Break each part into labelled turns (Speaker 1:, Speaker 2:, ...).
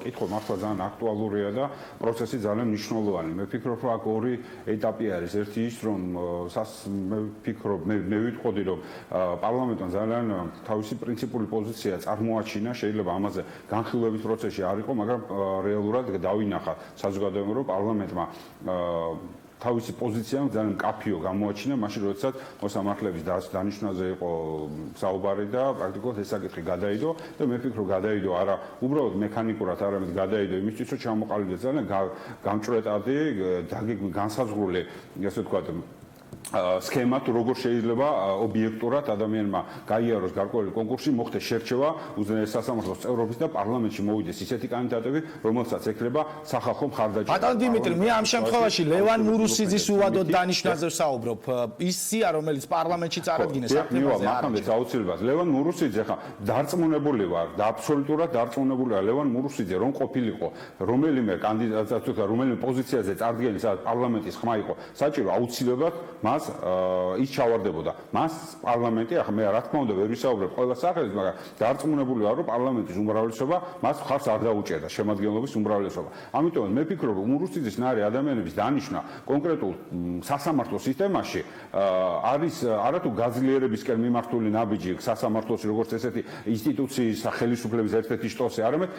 Speaker 1: კითხვა მართლა ძალიან აქტუალურია და პროცესი ძალიან მნიშვნელოვანი. მე ვფიქრობ, რომ აქ ორი ეტაპი არის. ერთი ის, რომ მე ვფიქრობ, მე ვიტყოდი, რომ პარლამენტმა ძალიან თავისი პრინციპული პოზიცია წარმოაჩინა, შეიძლება ამაზე განხილვების პროცესში არ იყო, მაგრამ რეალურად დავინახა საზოგადოებამ, რომ პარლამენტმა თავისი პოზიცია ძალიან მკაფიო გამოაჩინა, მაშინ როდესაც მოსამართლეების დანიშვნაზე იყო საუბარი და პრაქტიკულად ეს საკითხი გადაიდო და მე ვფიქრობ, გადაიდო არა უბრალოდ მექანიკურად, არამედ გადაიდო იმისთვის, რომ ჩამოყალიბდეს ძალიან გამჭვირვალე, განსაზღვრული, ასე ვთქვათ, სქემა თუ როგორ შეიძლება ობიექტურად ადამიანმა გაიაროს გარკვეული კონკურსი, მოხდეს შერჩევა უზენაეს სასამართლოს წევრობის და პარლამენტში მოვიდეს ისეთი კანდიდატები, რომელსაც ექნება სახალხო მხარდაჭერა.
Speaker 2: ბატონ დიმიტრი, მე ამ შემთხვევაში ლევან მურუსიძის უვადოდ დანიშნაზე ვსაუბრობ. ისია, რომელიც პარლამენტში წარადგინეს აქტივაზე არ არის.
Speaker 1: აუცილებლად ლევან მურუსიძე ხა დარწმუნებული ვარ და აბსოლუტურად დარწმუნებული ვარ ლევან მურუსიძე რომ ყოფილიყო რომელიმე კანდიდატად თუ რომელიმე პოზიციაზე წარდგენის პარლამენტის ხმა იყო საჭირო აუცილებლად ის ჩავარდებოდა. მას პარლამენტი, ახლა მე რა თქმა უნდა ვერ ვისაუბრებ ყველა სახელით, მაგრამ დარწმუნებული ვარ, რომ პარლამენტის უმრავლესობა მას მხარს არ დაუჭერდა, შემადგენლობის უმრავლესობა. ამიტომ მე ვფიქრობ, რომ მურუსიძის ნარი ადამიანების დანიშვნა კონკრეტულ სასამართლო სისტემაში არის არათუ გაძლიერებისკენ მიმართული ნაბიჯი სასამართლოს როგორც ესეთი ინსტიტუციის ხელისუფლების ერთ-ერთი შტოსი, არამედ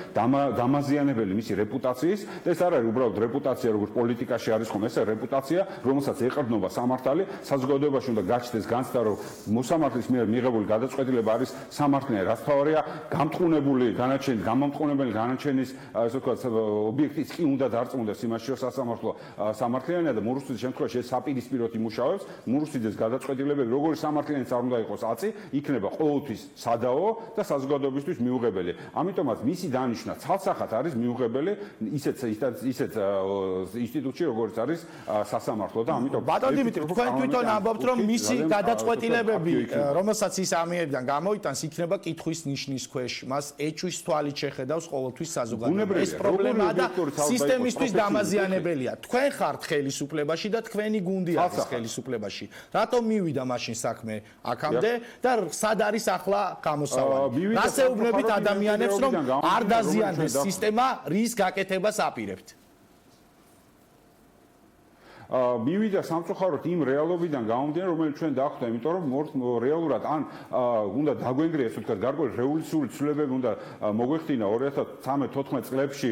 Speaker 1: დამაზიანებელი მისი რეპუტაციის და ეს არ არის უბრალოდ რეპუტაცია, როგორც პოლიტიკაში არის ხომ, ეს რეპუტაცია, რომელსაც ეყრდნობა სამართალი საზოგადოებაში უნდა გაჩნდეს განცდა, რომ მოსამართლის მიერ მიღებული გადაწყვეტილება არის სამართლიანი, რაც თავარია გამტყუნებული განაჩენის, გამომტყუნებელი განაჩენის, ასე ვთქვათ, ობიექტიც კი უნდა დარწმუნდეს იმაში, რომ სასამართლო სამართლიანია და მურუსიძის შემთხვევაში ეს საპირისპიროდ იმუშავებს. მურუსიძის გადაწყვეტილებები, როგორი სამართლიანიც არ უნდა იყოს აწი, იქნება ყოველთვის სადაო და საზოგადოებისთვის მიუღებელი. ამიტომაც მისი დანიშვნა ცალსახად არის მიუღებელი ისეთ ინსტიტუტში, როგორც არის სასამართლო და ამიტომ
Speaker 2: ბატონ დიმიტრი, თქვენ თვითონ ამბობთ, რომ მისი გადაწყვეტილებები, რომელსაც ის ამიერიდან გამოიტანს, იქნება კითხვის ნიშნის ქვეშ. მას ეჭვის თვალით შეხედავს ყოველთვის საზოგადოება. ეს პრობლემაა და სისტემისთვის დამაზიანებელია. თქვენ ხართ ხელისუფლებაში და თქვენი გუნდი არის ხელისუფლებაში. რატომ მივიდა მაშინ საქმე აქამდე და სად არის ახლა გამოსავალი? რას ეუბნებით ადამიანებს, რომ არ დაზიანდეს სისტემა, რის გაკეთებას აპირებთ?
Speaker 1: მივიდა სამწუხაროდ იმ რეალობიდან გამომდინარე, რომელიც ჩვენ დახვდა, იმიტომ რომ რეალურად ან უნდა დაგვენგრიეს, ვთქვათ, გარკვეული რევოლუციური ცვლილებები უნდა მოგვეხდინა 2013-14 წლებში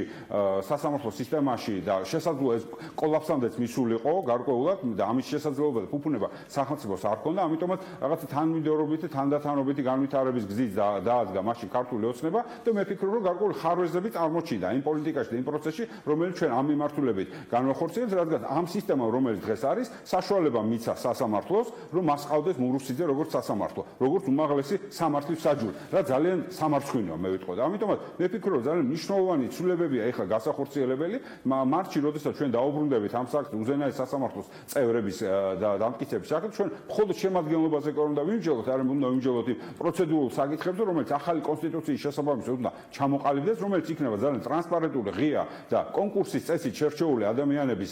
Speaker 1: სასამართლო სისტემაში და შესაძლოა ეს კოლაფსამდეც მისულიყო გარკვეულად და ამის შესაძლებლობა და ფუფუნება სახელმწიფოს არ ჰქონდა, ამიტომაც რაღაცა თანმიმდევრობითი, თანდათანობითი განვითარების გზით დაადგა მაშინ ქართული ოცნება და მე ვფიქრობ, რომ გარკვეული ხარვეზები წარმოჩინდა იმ პოლიტიკაში და იმ პროცესში, რომელიც ჩვენ ამ მიმართულებით განვახორციელებთ, რადგან ამ სისტემამ რომელიც დღეს არის, საშუალება მიცა სასამართლოს, რომ მას ყავდეს მურუსიძე როგორც სასამართლო, როგორც უმაღლესი სამართლის საჯური, რა ძალიან სამარცხვინოა მე ვიტყოდი. ამიტომაც მე ვფიქრობ, ძალიან მნიშვნელოვანი ცვლილებებია ეხლა გასახორციელებელი, მარტში, როდესაც ჩვენ დაუბრუნდებით ამ საკითხს უზენაეს სასამართლოს წევრების და დამტკიცების საკითხს, ჩვენ მხოლოდ შემადგენლობაზე უნდა ვიმსჯელოთ, არამედ უნდა ვიმსჯელოთ იმ პროცედურულ საკითხებზე, რომელიც ახალი კონსტიტუციის შესაბამისად უნდა ჩამოყალიბდეს, რომელიც იქნება ძალიან ტრანსპარენტული, ღია და კონკურსის წესით შერჩეული ადამიანების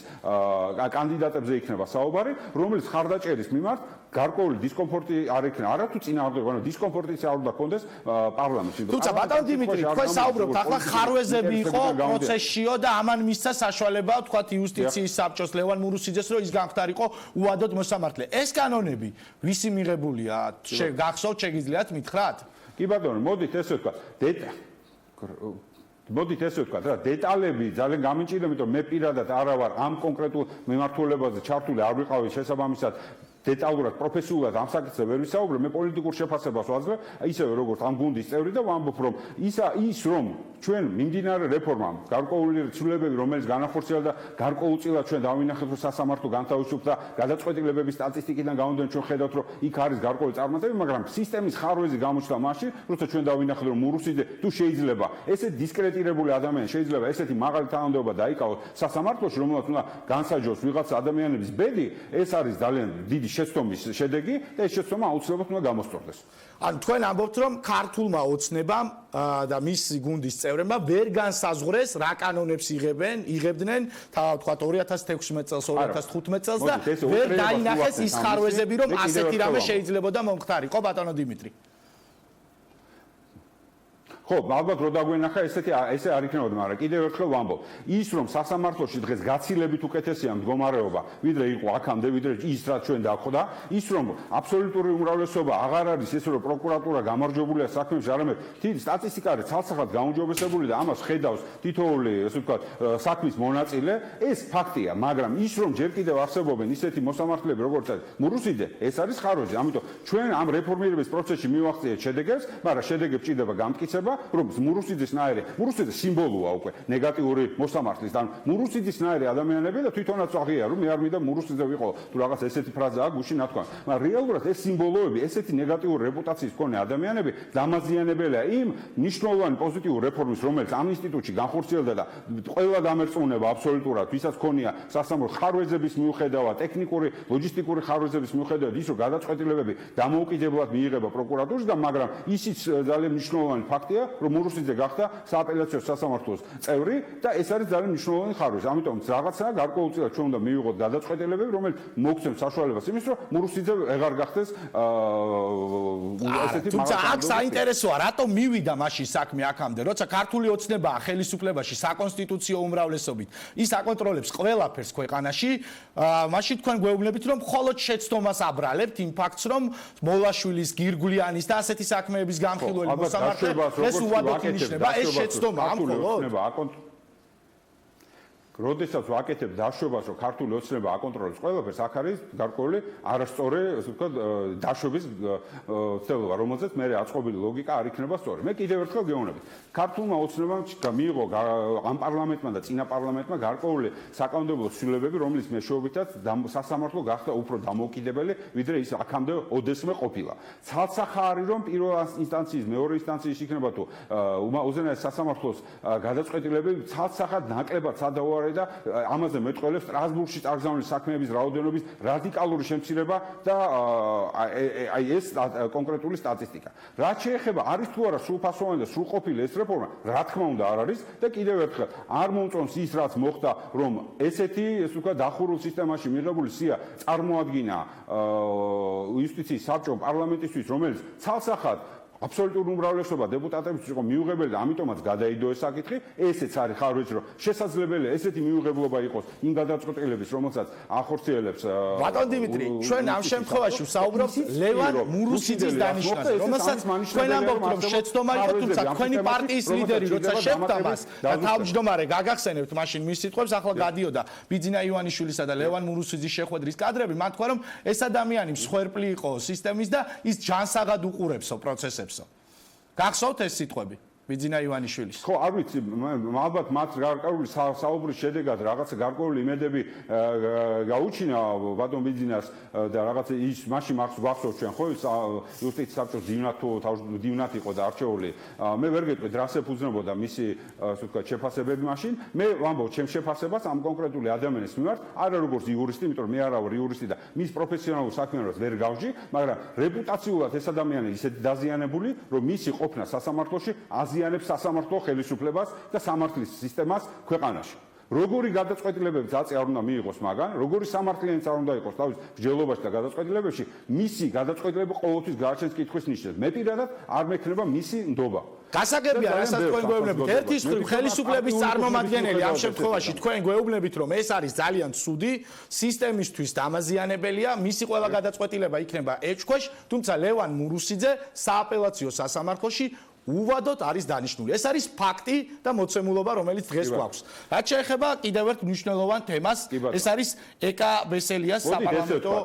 Speaker 1: კანდიდატებზე იქნება საუბარი, რომელიც ხარდაჭერის მიმართ გარკვეული დისკომფორტი არ ექნება, არათუ წინააღმდეგ, ანუ დისკომფორტიც არ უნდა კონდეს პარლამენტში.
Speaker 2: თუმცა ბატონ დიმიტრი, თქვენ საუბრობთ, ახლა ხარვეზები იყო პროცესშიო და ამან მისცა საშუალება, თქვათ, იუსტიციის საბჭოს ლევან მურუსიძეს, რომ ის გამხდარიყო უადოდ მოსამართლე. ეს კანონები ვისი მიღებულია? გახსოვთ, შეგიძლიათ მითხრათ?
Speaker 1: კი ბატონო, მოდით ესე ვთქვა, მოდით ესე ვთქვათ რა, დეტალები ძალიან გამიჭირდა, იმიტომ მე პირადად არა ვარ ამ კონკრეტულ მიმართულებაზე ჩართული, არ ვიყავი შესაბამისად დეტალურად, პროფესიულად ამ საკითხზე ვერ ვისაუბრებ, მე პოლიტიკურ შეფასებას ვაძლევ, ისევე როგორც ამ გუნდის წევრი და ვამბობ, რომ ის რომ ჩვენ მიმდინარე რეფორმამ გარკვეული ცვლილებები, რომელიც განახორციელდა და გარკვეულწილად ჩვენ დავინახეთ, რომ სასამართლო განთავისუფლდა გადაწყვეტილებების სტატისტიკიდან გამომდინარე, ჩვენ ხედავთ, რომ იქ არის გარკვეული წარმატებები, მაგრამ სისტემის ხარვეზი გამოჩნდა მაშინ, როცა ჩვენ დავინახეთ, რომ მურუსიძე თუ შეიძლება ესეთ დისკრეტირებული ადამიანი შეიძლება ესეთი მაღალი თანამდებობა დაიკავოს სასამართლოში, რომელსაც უნდა განსაჯოს ვიღაცა ადამიანების ბედი, ეს არის ძალიან დიდი შეცდომის შედეგი და ეს შეცდომა აუცილებლად უნდა გამოსწორდეს.
Speaker 2: ანუ თქვენ ამბობთ, რომ ქართულმა ოცნებამ და მისი გუნდის წევრებმა ვერ განსაზღვრეს რა კანონებს იღებდნენ, თქვათ 2016 წელს, 2015 წელს და ვერ დაინახეს ის ხარვეზები, რომ ასეთი რამე შეიძლებოდა მომხდარიყო, ბატონო დიმიტრი.
Speaker 1: ხო, ალბათ რო დაგვენახა ესე არ იქნებოდა, მაგრამ კიდევ ერთხელ ვამბობ, ის რომ სასამართლოში დღეს გაცილებით უკეთესია მდგომარეობა, ვიდრე იყო აქამდე, ვიდრე ის რაც ჩვენ დახვდა, ის რომ აბსოლუტური უმრავლესობა აღარ არის ეს რომ პროკურატურა გამარჯვებულია საქმეში, არამედ თითქმის სტატისტიკა არის ცალსახად გაუმჯობესებული და ამას ხედავს თითოეული, ასე ვთქვათ, საქმის მონაწილე, ეს ფაქტია, მაგრამ ის რომ ჯერ კიდევ არსებობენ ისეთი მოსამართლეები, როგორც არის მურუსიძე, ეს არის ხარვეზე, ამიტომ ჩვენ ამ რეფორმირების პროცესში მივახციეთ შედეგებს, მაგრამ შედეგებს ჭირდება გამტკიცება, რომ მურუსიძესნაირი, მურუსიძე სიმბოლოა უკვე ნეგატიური მოსამართლის და მურუსიძესნაირი ადამიანები და თვითონაც აღია, რომ მე არ მინდა მურუსიძე ვიყო, თუ რაღაც ესეთი ფრაზა აქვს გუშინ ნათქვა. მაგრამ რეალურად ეს სიმბოლოები, ესეთი ნეგატიური რეპუტაციის მქონე ადამიანები დამაზიანებელია იმ მნიშვნელოვანი პოზიტიურ რეფორმის, რომელიც ამ ინსტიტუტში განხორციელდა და ყველა დამერწმუნება აბსოლუტურად, ვისაც ქონია სასამართლო ხარვეზების მიუხედავად, ტექნიკური, ლოჯისტიკური ხარვეზების მიუხედავად ის რომ გადაწყვეტილებები დამოუკიდებლად მიიღება პროკურატურაში და მაგრამ ისიც ძალიან მნიშვნელოვანი ფაქტია, რომ მურუსიძე გახდა სააპელაციო სასამართლოს წევრი და ეს არის ძალიან მნიშვნელოვანი ხარვეზი. ამიტომ რაღაცა გარკვეულწილად ჩვენ უნდა მივიღოთ გადაწყვეტილებები, რომელიც მოგცემს საშუალებას იმის, რომ მურუსიძე აღარ გახდეს ესეთი
Speaker 2: თუმცა აქ საინტერესოა, რატომ მივიდა მაშინ საქმე აქამდე, როცა ქართული ოცნებაა ხელისუფლებაში საკონსტიტუციო უმრავლესობით, ის აკონტროლებს ყველაფერს ქვეყანაში, მაშინ თქვენ გვეუბნებით, რომ მხოლოდ შეცდომას აბრალებთ იმ ფაქტს, რომ მოლაშვილის, გირგვლიანის და ასეთი საქმეების გამხილველი მოსამართლე ეს უვადოდ ინიშნება, ეს შეცდომაა მხოლოდ.
Speaker 1: როდესაც ვაკეთებ დაშვებას, რომ ქართული ოცნება აკონტროლებს ყველაფერს, აქ არის გარკვეული არასწორი, ასე ვთქვათ, დაშვების ცდელობა, რომელზეც მე აწყობილი ლოგიკა არ იქნება სწორი. მე კიდევ ერთხელ გეუბნებით, ქართულმა ოცნებამ მიიღო ამ პარლამენტმა და წინა პარლამენტმა გარკვეული საკანონმდებლო ცვლილებები, რომლის მეშვეობითაც სასამართლო გახდა უფრო დამოუკიდებელი, ვიდრე ის აქამდე ოდესმე ყოფილა. ცალსახა არის, რომ პირველ ინსტანციის, მეორე ინსტანციის იქნება თუ უზენაეს სასამართლოს გადაწყვეტილებები ცალსახად ნაკლებად სადავო და ამაზე მეტყველებს სტრასბურგში წარგზავნილი საქმეების რაოდენობის რადიკალური შემცირება და აი ეს კონკრეტული სტატისტიკა. რაც შეეხება არის თუ არა სრულფასოვანი და სრულყოფილი ეს რეფორმა, რა თქმა უნდა არ არის და კიდევ ერთხელ არ მომწონს ის რაც მოხდა, რომ ესეთი ესე ვთქვათ დახურულ სისტემაში მიღებული სია წარმოადგინა იუსტიციის საბჭომ პარლამენტისთვის, რომელიც ცალსახად აბსოლუტური უმრავლესობა დეპუტატებისთვის იყო მიუღებელი და ამიტომაც გადაიდო ეს საკითხი, ესეც არის ხარვეჯი, რომ შესაძლებელია ესეთი მიუღებლობა იყოს იმ გადაწყვეტილების, რომელსაც ახორციელებს
Speaker 2: ბატონ დიმიტრი, ჩვენ ამ შემთხვევაში ვსაუბრობთ ლევან მურუსიძის დანიშნულზე, რომელსაც თქვენ ამბობთ, რომ შეცდომა იყო, თუმცა თქვენი პარტიის ლიდერი როცა შეხვდა მას და თავმჯდომარე გაგახსენებთ მაშინ მის სიტყვებს, ახლა გადიოდა ბიძინა ივანიშვილისა და ლევან მურუსიძის შეხვედრის კადრები, მან თქვა, რომ ეს ადამიანი მსხვერპლი იყო სისტემის და ის ჯანსაღად უყურებსო პროცესებს. გახსოვთ ეს სიტყვები ბიძინა ივანიშვილის?
Speaker 1: ხო, არ ვიცი, ალბათ მათ გარკვეული საუბრის შედეგად რაღაცა გარკვეული იმედები გაუჩინა ბატონ ბიძინას და რაღაცა ის მაშინ მახსოვს გვახსოვს ჩვენ ხო იუსტიციის საბჭოს დივნათ იყო და არჩეული. მე ვერ გეტყვი რას ეფუძნებოდა მისი ასე ვთქვათ შეფასებები მაშინ. მე ვამბობ ჩემ შეფასებას ამ კონკრეტული ადამიანის მიმართ, არა როგორც იურისტი, იმიტომ რომ მე არა ვარ იურისტი და მის პროფესიონალურ საქმიანობას ვერ გავжи, მაგრამ რეპუტაციულად ეს ადამიანი ისეთი დაზიანებული, რომ მისი ყოფნა სასამართლოში აზიანებს სასამართლო ხელისუფლებას და სამართლის სისტემას ქვეყანაში. როგორი გადაწყვეტილებები ძაწი არ უნდა მიიღოს მაგან, როგორი სამართლიანიც არ უნდა იყოს თავის მსჯელობაში და გადაწყვეტილებებში, მისი გადაწყვეტილება ყოველთვის გააჩენს კითხვის ნიშნებს. მე პირადად არ მექნება მისი ნდობა.
Speaker 2: გასაგებია, რასაც თქვენ გვეუბნებით, ერთის მხრივ ხელისუფლების წარმომადგენელი ამ შემთხვევაში თქვენ გვეუბნებით, რომ ეს არის ძალიან ცუდი, სისტემისთვის დამაზიანებელია, მისი ყველა გადაწყვეტილება იქნება ეჭქვეშ, თუმცა ლევან მურუსიძე სააპელაციო სასამართლოში უვადოდ არის დანიშნული. ეს არის ფაქტი და მოცემულობა, რომელიც დღეს გვაქვს. რაც შეეხება კიდევ ერთ მნიშვნელოვან თემას, ეს არის ეკა ბესელიას საპარლამენტო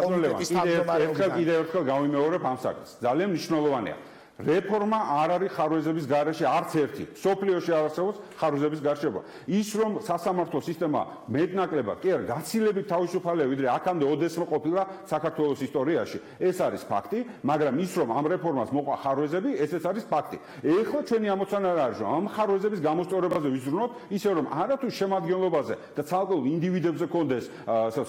Speaker 2: კომიტეტის თავმჯდომარე.
Speaker 1: კიდევ ერთხელ გავიმეორებ ამ საკითხს. ძალიან მნიშვნელოვანია. რეფორმა არ არის ხარვეზების გარეშე არც ერთი. სოფლიოში არ არსებობს ხარვეზების გარშემო. ის რომ სასამართლო სისტემა მეტნაკლებად კი არა გაცილებით თავისუფალია, ვიდრე აქამდე ოდესმე ყოფილა საქართველოს ისტორიაში. ეს არის ფაქტი, მაგრამ ის რომ ამ რეფორმას მოყვა ხარვეზები, ესეც არის ფაქტი. ეხლა ჩვენი ამოცანა არის, რომ ამ ხარვეზების გამოსწორებაზე ვიზრუნოთ, ისე რომ არათუ შემადგენლობაზე და ცალკეულ ინდივიდებზე კონდეს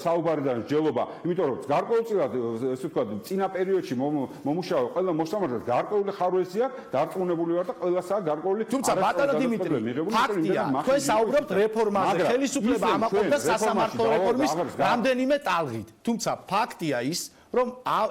Speaker 1: საუბარი და მსჯელობა, იმიტომ რომ გარკვეულწილად ესე ვთქვათ, წინა პერიოდში მომუშავე ყველა მოსამართლეს გარკვეული ხარვეზია დარწმუნებული ვარ და ყველასაა გარკვეული.
Speaker 2: თუმცა ბატონო დიმიტრი, ფაქტია, თქვენ საუბრობთ რეფორმაზე, ხელისუფლება ამაყობდა სასამართლო რეფორმის რამდენიმე ტალღით. თუმცა ფაქტია ის, რომ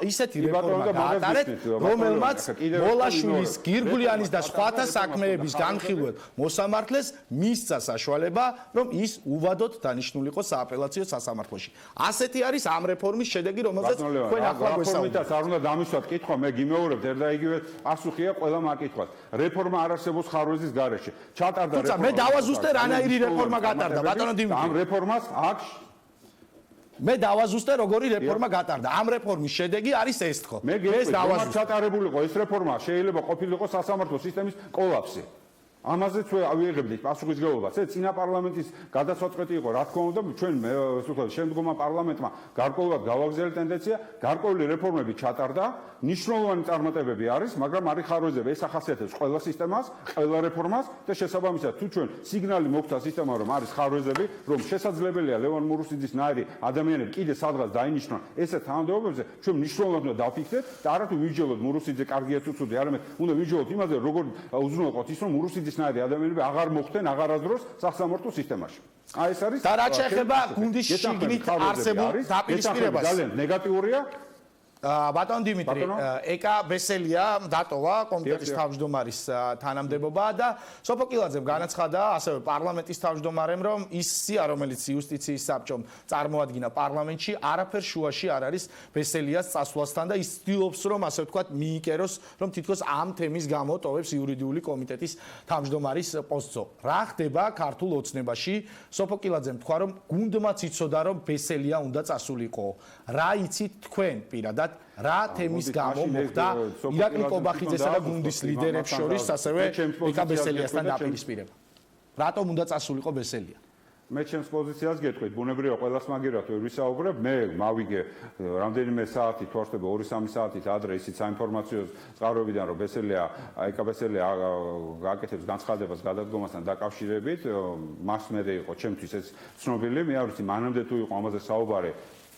Speaker 2: ისეთი რეფორმა გაატარეთ, რომელმაც მოლაშვილის, გირგვლიანის და სხვათა საქმეების განხილვად მოსამართლეს მისცა საშუალება, რომ ის უვადოდ დანიშნული იყოს სააპელაციო სასამართლოში. ასეთი არის ამ რეფორმის შედეგი, რომელზეც თქვენ ახლა გვესაუბრეთ.
Speaker 1: არ უნდა დამისვათ კითხვა, მე გიმეორებთ ერთ და იგივე პასუხია ყველა მაკითხვას. რეფორმა არ არსებობს ხარვეზის გარეშე. ჩატარდა რეფორმა.
Speaker 2: თუმცა მე დავაზუსტე რანაირი რეფორმა გატარდა, ბატონო დიმიტრი.
Speaker 1: ამ რეფორმას აქ
Speaker 2: მე დავაზუსტე როგორი რეფორმა გატარდა. ამ რეფორმის შედეგი არის ეს თქო.
Speaker 1: მე დავაზუსტე ჩატარებულიყო ეს რეფორმა, შეიძლება ყოფილიყო სასამართლო სისტემის კოლაფსი. ამაზეც ავიღებდით პასუხისგებლობას. ეს წინა პარლამენტის გადაწყვეტი იყო, რა თქმა უნდა, ჩვენ შემდგომა პარლამენტმა გარკვეულად გავაგზავნე ტენდენცია, გარკვეული რეფორმები ჩატარდა, ნიშნულოვანი წარმატებები არის, მაგრამ არის ხარვეზები, ეს ახასიათებს ყველა სისტემას, ყველა რეფორმას და შესაბამისად, თუ ჩვენ სიგნალი მოგვცა სისტემამ, რომ არის ხარვეზები, რომ შესაძლებელია ლევან მურუსიძის ნაირი ადამიანები კიდე სადღაც დაინიშნონ ესეთ თანამდებობებზე, ჩვენ მნიშვნელოვნად უნდა დავფიქრდეთ და არათუ ვიჯელოთ მურუსიძე კარგია თუ ცუდი, არამედ უნდა ვიჯელოთ იმაზე, როგორ უზრუნველყოთ ის, რომ მურუსიძის ნაირი ადამიანები აღარ მოხვდნენ აღარასდროს სასამართლო სისტემაში. აი ეს არის
Speaker 2: და რაც შეეხება გუნდის შიგნით არსებულ დაპირისპირებას.
Speaker 1: ძალიან ნეგატიურია.
Speaker 2: ბატონ დიმიტრი, ეკა ბესელია დატოვა კომიტეტის თავმჯდომარის თანამდებობა და სოფოკილაძემ განაცხადა ასევე პარლამენტის თავმჯდომარემ, რომ ის სია, რომელიც იუსტიციის საბჭომ წარმოადგინა პარლამენტში, არაფერ შუაში არ არის ბესელიას წასვლასთან და ის ცდილობს, რომ ასე ვთქვათ, მიიკეროს, რომ თითქოს ამ თემის გამო ტოვებს იურიდიული კომიტეტის თავმჯდომარის პოსტზე. რა ხდება ქართულ ოცნებაში? სოფოკილაძემ თქვა, რომ გუნდმაც იცოდა, რომ ბესელია უნდა წასულიყო. რა იცით თქვენ პირადად? რა თემის გამო მოხდა ირაკლი კობახიძესა და გუნდის ლიდერებს შორის ასევე ეკა ბესელიასთან დაპირისპირება? რატომ უნდა წასულიყო ბესელია?
Speaker 1: მე ჩემს პოზიციას გეტყვით, ბუნებრივია ყველას მაგერად ვერ ვისაუბრებ, მე მავიგე რამდენიმე საათი, თორსდება 2-3 საათით ადრე ისიც საინფორმაციო წყაროებიდან, რომ ბესელია, ეკა ბესელია გააკეთებს განცხადებას გადადგომასთან დაკავშირებით, მას მერე იყო ჩემთვის ეს ცნობილი, მე არ ვიცი მანამდე თუ იყო ამაზე საუბარი.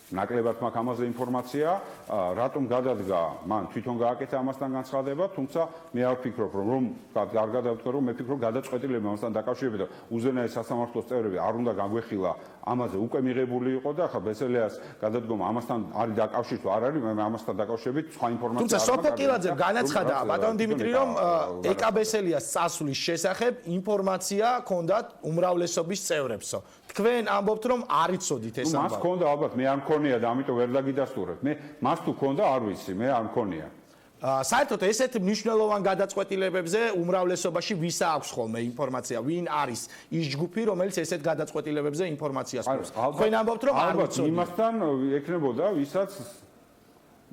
Speaker 1: ნაკლებად მაქვს ამაზე ინფორმაცია, რატომ გადადგა, მან თვითონ გააკეთა ამასთან განცხადება, თუმცა მე არ ვფიქრობ, რომ არ გადავთქვა, რომ მე ვფიქრობ გადაწყვეტილება ამასთან დაკავშირებით და უზენაეს სასამართლოს წევრები არ უნდა გაგვეხილა, ამაზე უკვე მიღებული იყო და ახლა ბესელიას გადადგომა ამასთან არის დაკავშირი თუ არ არის, მე ამასთან დაკავშირებით სხვა ინფორმაცია არ მაქვს.
Speaker 2: თუმცა სოფოკილაძემ განაცხადა ბატონ დიმიტრი, რომ ეკა ბესელიას წასვლის შესახებ ინფორმაცია ჰქონდათ უმრავლესობის წევრებსო. თქვენ ამბობთ, რომ არ იცოდით ეს ამბავი.
Speaker 1: მას ჰქონდა ალბათ, მე არ მქონია და ამიტომ ვერ დაგიდასტურებ. მე მას თუ ჰქონდა, არ ვიცი, მე არ მქონია.
Speaker 2: საერთოდ ესეთ მნიშვნელოვან გადაწყვეტილებებზე უმრავლესობაში ვისა აქვს ხოლმე ინფორმაცია, ვინ არის ის ჯგუფი, რომელიც ესეთ გადაწყვეტილებებზე ინფორმაციას აქვს. თქვენ ამბობთ, რომ არ ვიცოდით.
Speaker 1: იმასთან ექნებოდა, ვისაც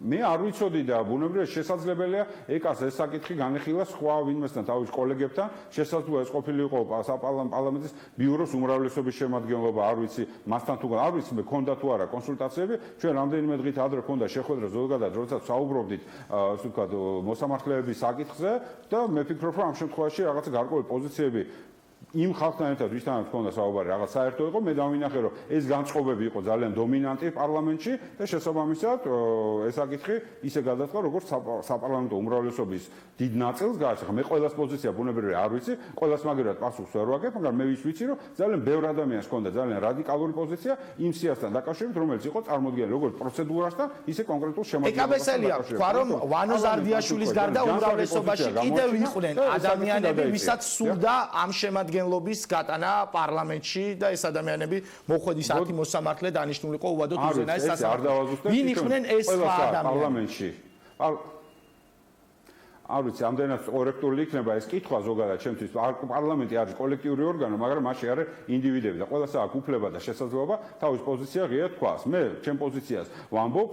Speaker 1: მე არ ვიცოდი და ბუნებრივია შესაძლებელია ეკას ეს საკითხი განეხილა სხვა ვინმესთან თავის კოლეგებთან, შესაძლოა ეს ყოფილიყო პარლამენტის ბიუროს უმრავლესობის შემადგენლობა, არ ვიცი, მასთან თუ არ ვიცი, მე ქონდა თუ არა კონსულტაციები, ჩვენ რამდენიმე დღით ადრე ქონდა შეხვედრა ზოგადად, როდესაც საუბრობდით, ასე ვთქვათ, მოსამართლეების საკითხზე და მე ვფიქრობ, რომ ამ შემთხვევაში რაღაცა გარკვეული პოზიციები იმ ხალხთან ერთად ვისთანაც ჰქონდა საუბარი რაღაც საერთო იყო, მე დავინახე, რომ ეს განწყობები იყო ძალიან დომინანტი პარლამენტში და შესაბამისად ეს საკითხი ისე გადაწყდა, როგორც საპარლამენტო უმრავლესობის დიდ ნაწილს გააჩნია. მე ყველას პოზიცია ბუნებრივია არ ვიცი, ყველას მაგერად პასუხს ვერ ვაგებ, მაგრამ მე ვიცი, რომ ძალიან ბევრ ადამიანს ჰქონდა ძალიან რადიკალური პოზიცია იმ სიასთან დაკავშირებით, რომელიც იყო წარმოდგენილი როგორც პროცედურასთან, ისე კონკრეტულ შემადგენლობასთან.
Speaker 2: ეკა ბესელია თქვა, რომ ვანო ზარდიაშვილის გარდა უმრავლესობაში კიდევ იყვნენ ადამიანები, ვისაც სურდა ამ შემადგენლობის გატანა პარლამენტში და ეს ადამიანები მოხვედის 10 მოსამართლე დანიშნულიყო უვადოდ უზენაეს სასამართლოში. ვინ იყვნენ ეს სხვა ადამიანები?
Speaker 1: არ ვიცი, ამდენად კორექტული იქნება ეს კითხვა ზოგადად ჩემთვის. პარლამენტი არის კოლექტიური ორგანო, მაგრამ მასში არის ინდივიდები და ყველას აქვს უფლება და შესაძლებლობა თავის პოზიცია ღია თქვას. მე ჩემ პოზიციას ვამბობ,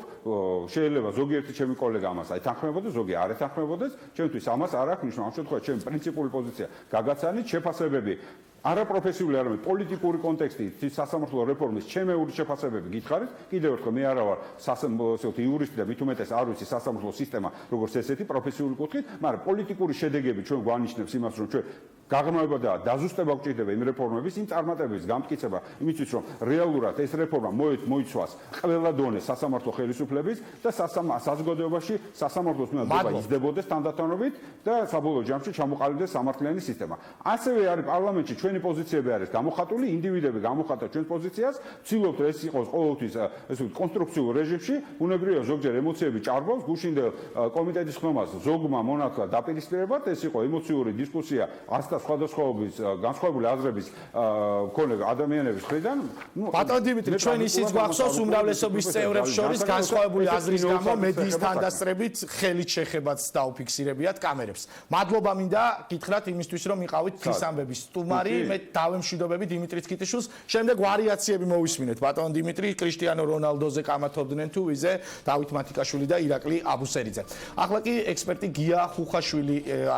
Speaker 1: შეიძლება ზოგიერთი ჩემი კოლეგა ამას ეთანხმებოდეს, ზოგი არ ეთანხმებოდეს, ჩემთვის ამას არ აქვს ნიშნა. ამ შემთხვევაში ჩემი პრინციპული პოზიცია გაგაცანით, შეფასებები არაპროფესიული, არამედ პოლიტიკური კონტექსტი სასამართლო რეფორმის ჩემეული შეფასებები გითხარით. კიდევ ერთხელ მე არა ვარ იურისტი და მით უმეტეს არ ვიცი სასამართლო სისტემა როგორც ესეთი პროფესიული კუთხით, მაგრამ პოლიტიკური შედეგები ჩვენ გვანიშნებს იმას, რომ ჩვენ გაღრმავება და დაზუსტება გჭირდება იმ რეფორმების, იმ წარმატებების გამტკიცება, იმისთვის რომ რეალურად ეს რეფორმა მოიცვას ყველა დონეს სასამართლო ხელისუფლების და საზოგადოებაში სასამართლოს მიმართება იზრდებოდეს თანდათანობით და საბოლოო ჯამში ჩამოყალიბდეს სამართლიანი სისტემა. ასევე არის პარლამენტში ჩვენი პოზიციები არის გამოხატული, ინდივიდები გამოხატავთ ჩვენს პოზიციას, ვცდილობთ ეს იყოს ყოველთვის ესე ვთქვი კონსტრუქციულ რეჟიმში, უნებრივია ზოგჯერ ემოციები ჭარბობს, გუშინდელ კომიტეტის ხმას ზოგმა მონათლა დაპირისპირებად, ეს იყო ემოციური დისკუსია ასთა სხვადასხვაობის განსხვავებული აზრების მქონე ადამიანების მხრიდან.
Speaker 2: ბატონ დიმიტრი, ჩვენ ისიც გვახსოვს უმრავლესობის წევრებს შორის განსხვავებული აზრის გამო მედიის თანდასწრებით ხელით შეხებაც დაუფიქსირებიათ კამერებს. მადლობა მინდა გითხრათ იმისთვის რომ იყავით თის ამბების სტუმარი, მე დავემშვიდობები დიმიტრი ცკიტიშვილს. შემდეგ ვარიაციები მოვისმინეთ. ბატონ დიმიტრი კრიშტიანო რონალდოზე კამათობდნენ თუ ვიზე, დავით მათიკაშვილი და ირაკლი აბუსერიძე. ახლა კი ექსპერტი გია ხუხაშვილი არის